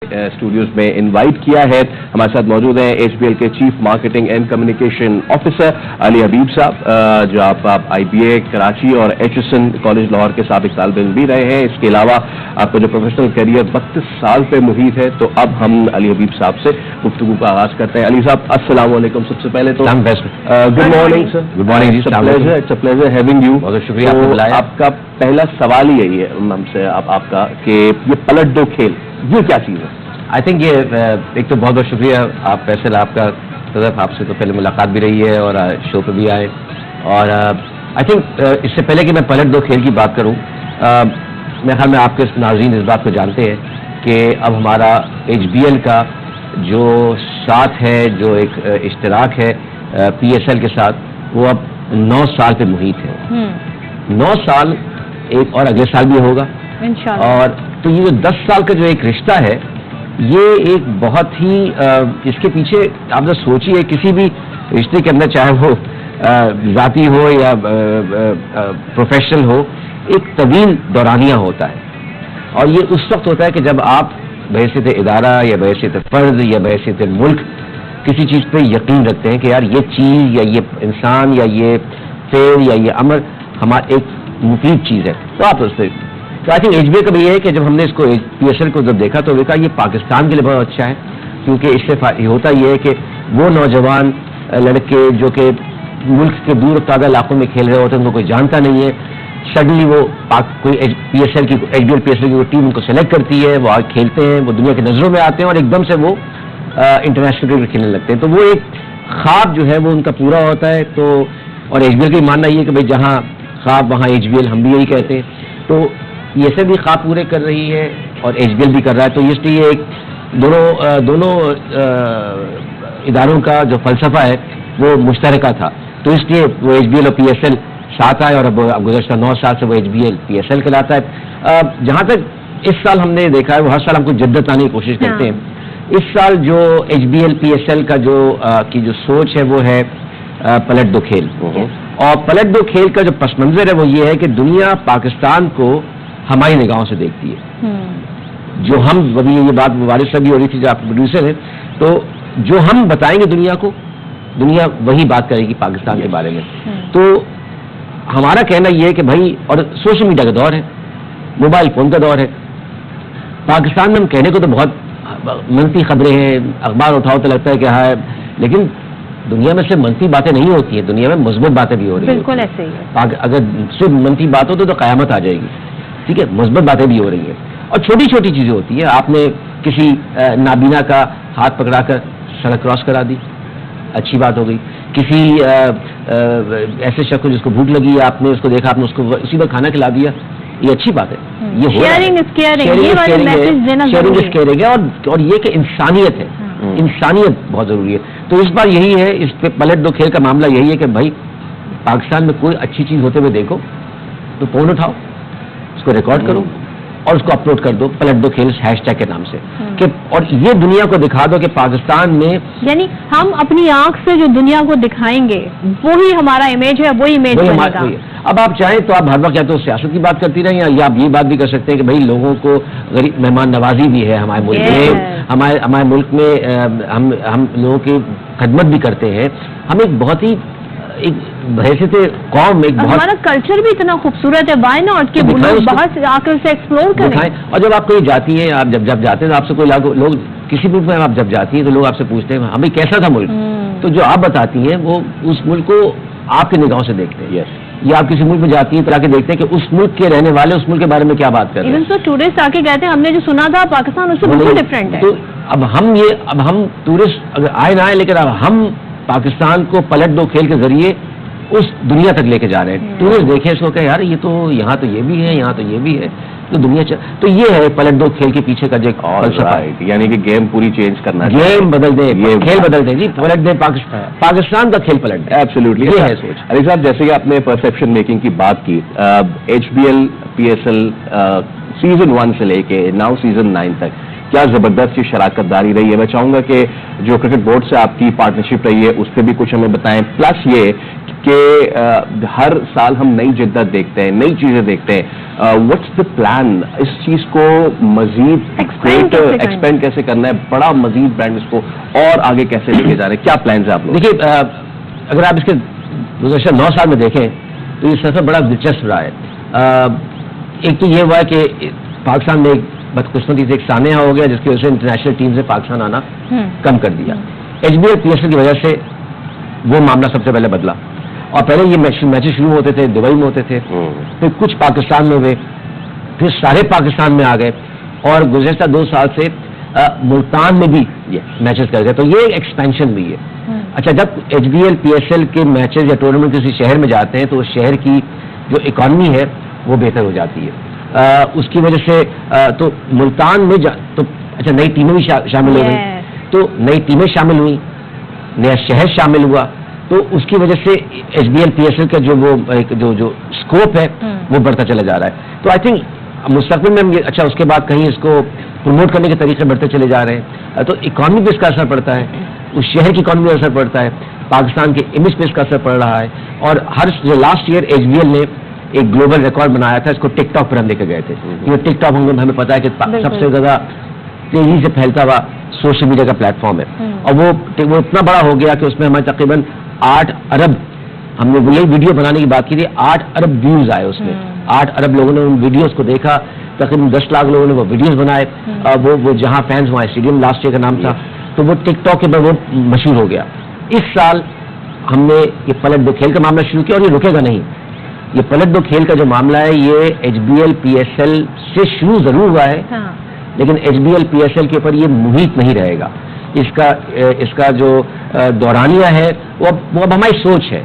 Studios में invite किया है। हमारे साथ मौजूद हैं एचबीएल के chief marketing and communication officer Ali Habib साहब, जो आप आईबीए कराची और एचएसएन कॉलेज लाहौर के साबिक तालिब भी रहे हैं। इसके अलावा आपका जो प्रोफेशनल करियर 32 साल पे मुहित है। तो अब हम अली हबीब साहब से गुफ्तगू का आगाज करते हैं। अली साहब, अस्सलाम वालेकुम। सबसे पहले तो good morning sir. Good morning. It's a pleasure having you. बहुत शुक्रिया। आपका पहला सवाल ही यही है हमसे आपका कि ये पलट दो खेल, ये क्या चीज़ है? आई थिंक ये एक तो बहुत बहुत शुक्रिया आप फैसल, आपका तरफ आपसे तो पहले मुलाकात भी रही है और शो पे भी आए। और आई थिंक इससे पहले कि मैं पलट दो खेल की बात करूं, मेरे ख्याल में आपके नाज़रीन इस बात को जानते हैं कि अब हमारा एचबीएल का जो साथ है, जो एक इश्तराक है पीएसएल के साथ, वो अब 9 साल पे मुहित है। 9 साल एक और अगले साल भी होगा इंशाअल्लाह। और तो ये जो 10 साल का जो एक रिश्ता है, ये एक बहुत ही इसके पीछे आप जब सोचिए, किसी भी रिश्ते के अंदर चाहे वो ज़ाती हो या प्रोफेशनल हो, एक तवील दौरानिया होता है। और ये उस वक्त होता है कि जब आप बहैसियत इदारा या बहैसियत फ़र्द या बहैसियत मुल्क किसी चीज़ पे यकीन रखते हैं कि यार ये चीज़ या ये इंसान या ये फेल या ये अमर हमारा एक मुफीद चीज़ है, तो आप उस पर तो आई थिंक एचबीएल का भी ये है कि जब हमने इसको पीएसएल को जब देखा तो देखा ये पाकिस्तान के लिए बहुत अच्छा है, क्योंकि इससे होता ये है कि वो नौजवान लड़के जो कि मुल्क के दूर ताज़ा इलाकों में खेल रहे होते हैं, उनको कोई जानता नहीं है, सडनली वो कोई एचबीएल पीएसएल की टीम उनको सेलेक्ट करती है, वो आगे खेलते हैं, वो दुनिया की नज़रों में आते हैं और एकदम से वो इंटरनेशनल क्रिकेट खेलने लगते हैं। तो वो एक ख्वाब जो है वो उनका पूरा होता है। तो और एचबीएल का मानना ये कि भाई जहाँ ख्वाब वहाँ एचबीएल, हम भी यही कहते हैं। तो पीएसएल भी ख्वाब पूरे कर रही है और एचबीएल भी कर रहा है। तो इसलिए एक दोनों इदारों का जो फलसफा है वो मुश्तरका था, तो इसलिए वो एचबीएल और पीएसएल साथ आए और अब गुज़श्ता 9 साल से वो एचबीएल पीएसएल कहलाता है। जहाँ तक इस साल हमने देखा है, वो हर साल हमको जद्दत आने की कोशिश करते हैं। इस साल जो एचबीएल पीएसएल का की जो सोच है वो है पलट दो खेल। और पलट दो खेल का जो पस मंजर है वो ये है कि दुनिया पाकिस्तान को हमारी निगाहों से देखती है। जो हम अभी ये बात वारिस साहब भी हो रही थी, जो आप प्रोड्यूसर हैं, तो जो हम बताएंगे दुनिया को, दुनिया वही बात करेगी पाकिस्तान के बारे में। तो हमारा कहना ये है कि भाई, और सोशल मीडिया का दौर है, मोबाइल फोन का दौर है, पाकिस्तान में हम कहने को तो बहुत मनफी खबरें हैं, अखबार उठाओ तो लगता है कि हाँ, लेकिन दुनिया में सिर्फ मनफी बातें नहीं होती हैं, दुनिया में मुस्बत बातें भी हो रही हैं। बिल्कुल ऐसे ही है। अगर सिर्फ मनफी बात हो तो क़यामत आ जाएगी, ठीक है। मुस्बत बातें भी हो रही हैं और छोटी छोटी चीजें होती हैं। आपने किसी नाबीना का हाथ पकड़ाकर सड़क क्रॉस करा दी, अच्छी बात हो गई। किसी ऐसे शख्स को जिसको भूख लगी, आपने उसको देखा, आपने उसको उसी वक्त खाना खिला दिया, ये अच्छी बात है। ये शेयरिंग इज केयरिंग, ये वाला मैसेज देना जरूरी है। शेयरिंग है और ये कि इंसानियत है, इंसानियत बहुत जरूरी है। तो इस बार यही है, इस पे पलट दो खेल का मामला यही है कि भाई पाकिस्तान में कोई अच्छी चीज होते हुए देखो तो फोन उठाओ, उसको रिकॉर्ड करो और उसको अपलोड कर दो पलट दो खेल हैशटैग के नाम से कि, और ये दुनिया को दिखा दो कि पाकिस्तान में, यानी हम अपनी आंख से जो दुनिया को दिखाएंगे वही हमारा इमेज है, वही इमेज बनेगा। अब आप चाहें तो आप हर वक्त या तो सियासत की बात करती रहें, या आप ये बात भी कर सकते हैं कि भाई लोगों को गरीब मेहमान नवाजी भी है हमारे मुल्क में, हमारे मुल्क में हम लोगों की खदमत भी करते हैं। हम एक बहुत ही एक हैसियत कौम, एक बहुत हमारा कल्चर भी इतना खूबसूरत है, वाई नॉट के लोग बाहर से आकर से एक्सप्लोर करें। और जब आप कहीं जाती हैं, आप जब जाते हैं तो आपसे कोई लोग किसी मुल्क में आप जब जाती हैं तो लोग आपसे पूछते हैं हमें कैसा था मुल्क, तो जो आप बताती हैं वो उस मुल्क को आपकी निगाहों से देखते हैं। या आप किसी मुल्क में जाती हैं तो आके देखते हैं कि उस मुल्क के रहने वाले उस मुल्क के बारे में क्या बात कर रहे हैं। इवन तो टूरिस्ट आके कहते हैं हमने जो सुना था पाकिस्तान उससे बिल्कुल डिफरेंट है। तो अब हम टूरिस्ट अगर आए ना आए, लेकिन अब हम पाकिस्तान को पलट दो खेल के जरिए उस दुनिया तक लेके जा रहे हैं। टूरिस्ट देखें इसको कहे यार ये तो यहाँ तो ये भी है, यहाँ तो ये भी है, तो दुनिया तो ये है पलट दो खेल के पीछे का जो यानी कि गेम पूरी चेंज करना, गेम बदल दे, खेल बदल दे जी, पलट दे पाकिस्तान का खेल पलट दे। एब्सोल्युटली, ये है सोच। अली साहब, जैसे कि आपने परसेप्शन मेकिंग की बात की, एचबीएल पीएसएल सीजन 1 से लेके नाउ सीजन 9 तक क्या जबरदस्त ये शराकत दारी रही है। मैं चाहूंगा कि जो क्रिकेट बोर्ड से आपकी पार्टनरशिप रही है उस पर भी कुछ हमें बताएं। प्लस ये कि हर साल हम नई जिद्दत देखते हैं, नई चीजें देखते हैं। What's the plan? इस चीज को मजीद एक्सपेंड कैसे करना है, बड़ा मजीद ब्रांड इसको और आगे कैसे लेके जा रहे हैं, क्या प्लान है आप लोग? देखिए, अगर आप इसके गुज़श्ता 9 साल में देखें तो ये सफर बड़ा दिलचस्प रहा है। एक तो ये हुआ कि पाकिस्तान में एक बदकिस्मती से एक सानिया हो गया जिसकी वजह से इंटरनेशनल टीम से पाकिस्तान आना कम कर दिया। HBL PSL की वजह से वो मामला सबसे पहले बदला, और पहले ये मैचेस शुरू होते थे दुबई में होते थे, फिर कुछ पाकिस्तान में हुए, फिर सारे पाकिस्तान में आ गए, और गुज़श्ता 2 साल से मुल्तान में भी मैचेस कर गए, तो ये एक्सपेंशन भी है। अच्छा, जब HBL PSL के मैचेस या टूर्नामेंट किसी शहर में जाते हैं तो उस शहर की जो इकॉनमी है वो बेहतर हो जाती है। उसकी वजह से तो मुल्तान में तो अच्छा नई टीमें भी शामिल हो गई, तो नई टीमें शामिल हुई, नया शहर शामिल हुआ, तो उसकी वजह से HBL PSL का जो स्कोप है वो बढ़ता चला जा रहा है। तो आई थिंक मुस्तकबिल में हम ये अच्छा उसके बाद कहीं इसको प्रमोट करने के तरीके बढ़ते चले जा रहे हैं, तो इकॉनमी पे इसका असर पड़ता है, उस शहर की इकॉनमी पर असर पड़ता है, पाकिस्तान के इमेज पे इसका असर पड़ रहा है। और जो लास्ट ईयर HBL ने एक ग्लोबल रिकॉर्ड बनाया था, इसको टिकटॉक पर हम लेके गए थे। ये टिकटॉक हमें पता है कि सबसे ज्यादा तेजी से फैलता हुआ सोशल मीडिया का प्लेटफॉर्म है, और वो इतना बड़ा हो गया कि उसमें हमारे तकरीबन 8 अरब, हमने वही वीडियो बनाने की बात की थी, 8 अरब व्यूज आए उसमें, 8 अरब लोगों ने उन वीडियोस को देखा, तकरीबन 10 लाख लोगों ने वो वीडियोस बनाए, वो जहां फैंस वहां स्टेडियम लास्ट ईयर का नाम था, तो वो टिकटॉक के पर वो मशहूर हो गया। इस साल हमने ये पलट दो खेल का मामला शुरू किया, और ये रुकेगा नहीं। ये पलट दो खेल का जो मामला है ये HBL PSL से शुरू जरूर हुआ है, लेकिन HBL PSL के ऊपर ये मुहित नहीं रहेगा। इसका जो दौरानिया है वो अब हमारी सोच है।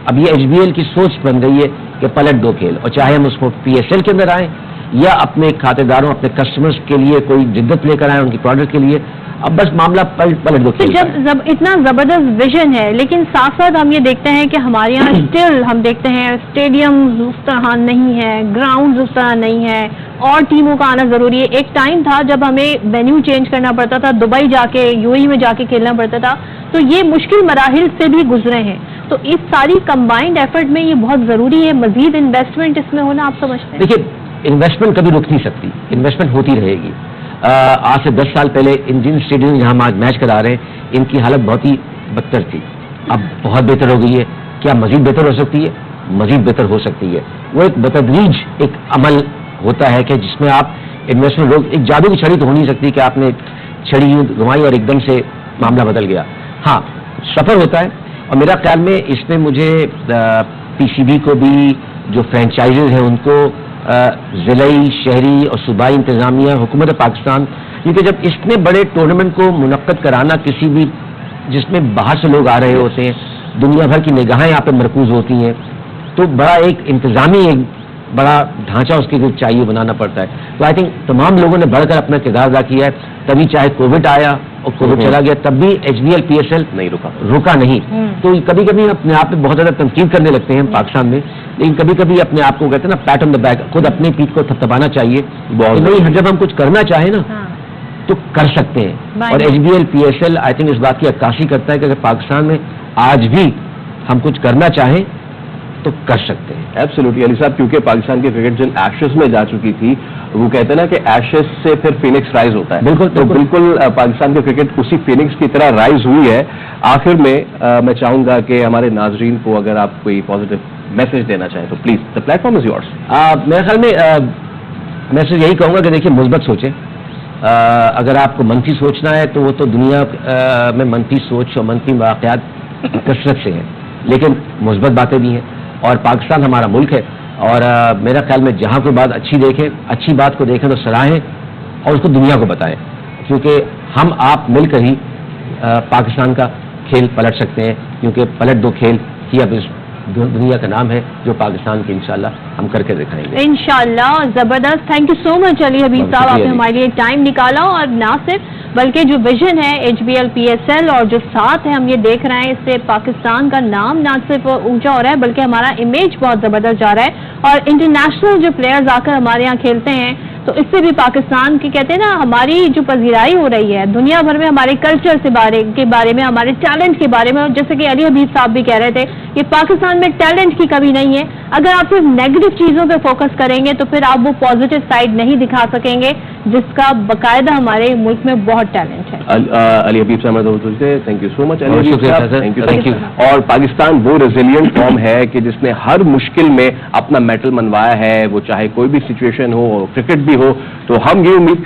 अब ये HBL की सोच बन गई है कि पलट दो खेल, और चाहे हम उसको PSL के अंदर आए या अपने खातेदारों, अपने कस्टमर्स के लिए कोई जिद्दत लेकर आए उनकी प्रोडक्ट के लिए, अब बस मामला पलट दो खेल। जब इतना जबरदस्त विजन है, लेकिन साथ साथ हम ये देखते हैं कि हमारे यहाँ स्टिल हम देखते हैं स्टेडियम उस तरह नहीं है, ग्राउंड उस तरह नहीं है, और टीमों का आना जरूरी है। एक टाइम था जब हमें वेन्यू चेंज करना पड़ता था, दुबई जाके UAE में जाके खेलना पड़ता था, तो ये मुश्किल मराहिल से भी गुजरे हैं। तो इस सारी कंबाइंड एफर्ट में ये बहुत जरूरी है, मजीद इन्वेस्टमेंट इसमें होना, आप समझते हैं? देखिए, इन्वेस्टमेंट कभी रुक नहीं सकती, इन्वेस्टमेंट होती रहेगी। आज से 10 साल पहले इन जिन स्टेडियम जहां हम आज मैच करा रहे हैं, इनकी हालत बहुत ही बदतर थी, अब बहुत बेहतर हो गई है। क्या मजीद बेहतर हो सकती है? मजीद बेहतर हो सकती है। वो एक बतदरीज एक अमल होता है कि जिसमें आप इन्वेस्टमेंट लोग, एक जादू की छड़ी तो हो नहीं सकती कि आपने छड़ी यूं घुमाई और एकदम से मामला बदल गया। हाँ, सफर होता है, और मेरा ख्याल में इसमें मुझे PCB को भी, जो फ्रेंचाइजेज हैं उनको, ज़िलाई, शहरी और सूबाई इंतजामिया, हुकूमत पाकिस्तान, क्योंकि जब इतने बड़े टूर्नामेंट को मुनक्कद कराना किसी भी जिसमें बाहर से लोग आ रहे होते हैं, दुनिया भर की निगाहें यहाँ पे मरकूज होती हैं, तो बड़ा एक इंतजामी एक बड़ा ढांचा उसके लिए चाहिए, बनाना पड़ता है। तो आई थिंक तमाम लोगों ने बढ़कर अपना किरदार अदा किया है, तभी चाहे कोविड आया और कोविड चला गया तब भी HBL PSL नहीं रुका नहीं। तो कभी कभी अपने आप पे बहुत ज्यादा तनकीद करने लगते हैं पाकिस्तान में, लेकिन कभी कभी अपने आप को कहते हैं ना, पैट ऑन द बैक, खुद अपनी पीठ को थपथपाना चाहिए। नहीं, जब हम कुछ करना चाहें ना तो कर सकते हैं, और HBL PSL आई थिंक इस बात की अक्कासी करता है कि अगर पाकिस्तान में आज भी हम कुछ करना चाहें तो कर सकते हैं। एब्सोल्युटली अली साहब, क्योंकि पाकिस्तान की क्रिकेट जिन एशेस में जा चुकी थी, वो कहते हैं ना कि एशेस से फिर फिनिक्स राइज होता है। बिल्कुल, तो बिल्कुल पाकिस्तान की क्रिकेट उसी फिनिक्स की तरह राइज हुई है। आखिर में मैं चाहूंगा कि हमारे नाजरीन को अगर आप कोई पॉजिटिव मैसेज देना चाहें तो please, the platform is yours. मेरे ख्याल में मैं सिर्फ यही कहूंगा कि देखिए, मुस्बत सोचें। अगर आपको मनफी सोचना है तो वो तो दुनिया में मनफी सोच और मनफी वाक़यात कसरत से है, लेकिन मुस्बत बातें भी हैं, और पाकिस्तान हमारा मुल्क है, और मेरा ख्याल में जहाँ कोई बात अच्छी देखें, अच्छी बात को देखें तो सराहें और उसको दुनिया को बताएं, क्योंकि हम आप मिलकर ही पाकिस्तान का खेल पलट सकते हैं, क्योंकि पलट दो खेल ही अब इस दुनिया का नाम है जो पाकिस्तान के इंशाल्लाह हम करके दिखाएंगे इंशाल्लाह। जबरदस्त, thank you so much Ali Habib साहब, आपने हमारे लिए टाइम निकाला, और ना सिर्फ बल्कि जो विजन है HBL PSL और जो साथ है हम ये देख रहे हैं, इससे पाकिस्तान का नाम ना सिर्फ ऊंचा हो रहा है बल्कि हमारा इमेज बहुत जबरदस्त जा रहा है, और इंटरनेशनल जो प्लेयर्स आकर हमारे यहाँ खेलते हैं تو اس سے بھی پاکستان کی کہتے ہیں نا ہماری جو پذیرائی ہو رہی ہے دنیا بھر میں ہمارے کلچر کے بارے میں ہمارے ٹیلنٹ کے بارے میں, اور جیسے کہ علی حبیب صاحب بھی کہہ رہے تھے کہ پاکستان میں ٹیلنٹ کی کمی نہیں ہے. اگر آپ صرف نیگیٹو چیزوں پہ فوکس کریں گے تو پھر آپ وہ پازیٹیو سائڈ نہیں دکھا سکیں گے جس کا باقاعدہ ہمارے ملک میں بہت ٹیلنٹ ہے. علی حبیب صاحب thank you so much. Thank you. اور پاکستان وہ ریزیلینٹ قوم ہے کہ جس نے ہر مشکل میں اپنا میڈل منوایا ہے, وہ چاہے کوئی بھی سچویشن ہو, کرکٹ بھی ہو. تو ہم یہ امید